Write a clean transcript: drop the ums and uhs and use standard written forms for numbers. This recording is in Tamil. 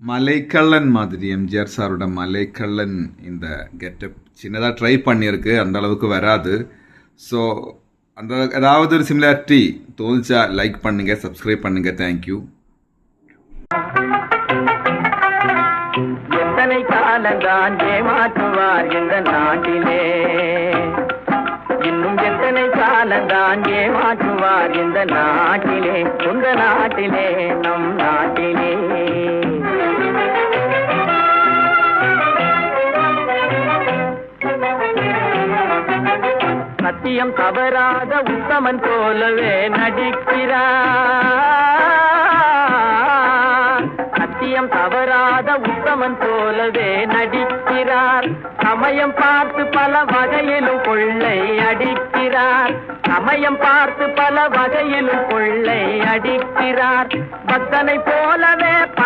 மலைக்கள்ளன் மாதிரி எம்ஜிஆர் சாரோட மலைக்கள்ளன் இந்த கெட்டப் சின்னதாக ட்ரை பண்ணியிருக்கு, அந்த அளவுக்கு வராது. ஸோ அந்த ஏதாவது ஒரு சிமிலாரிட்டி தோணுச்சா லைக் பண்ணுங்க, சப்ஸ்கிரைப் பண்ணுங்க. தேங்க்யூ. எத்தனை காலந்தான் ஏமாற்றுவார் இந்த நாட்டிலே, இன்னும் எத்தனை காலந்தான் ஏமாற்றுவார் இந்த நாட்டிலே, உங்க நாட்டிலே, நம் நாட்டிலே. சத்தியம் தவறாத உத்தமன் போலவே நடிக்கிறார், சத்தியம் தவறாத உத்தமன் போலவே நடிக்கிறார். சமயம் பார்த்து பல வகையிலும் கொள்ளை அடிக்கிறார், சமயம் பார்த்து பல வகையிலும் கொள்ளை அடிக்கிறார். பக்தனை போலவே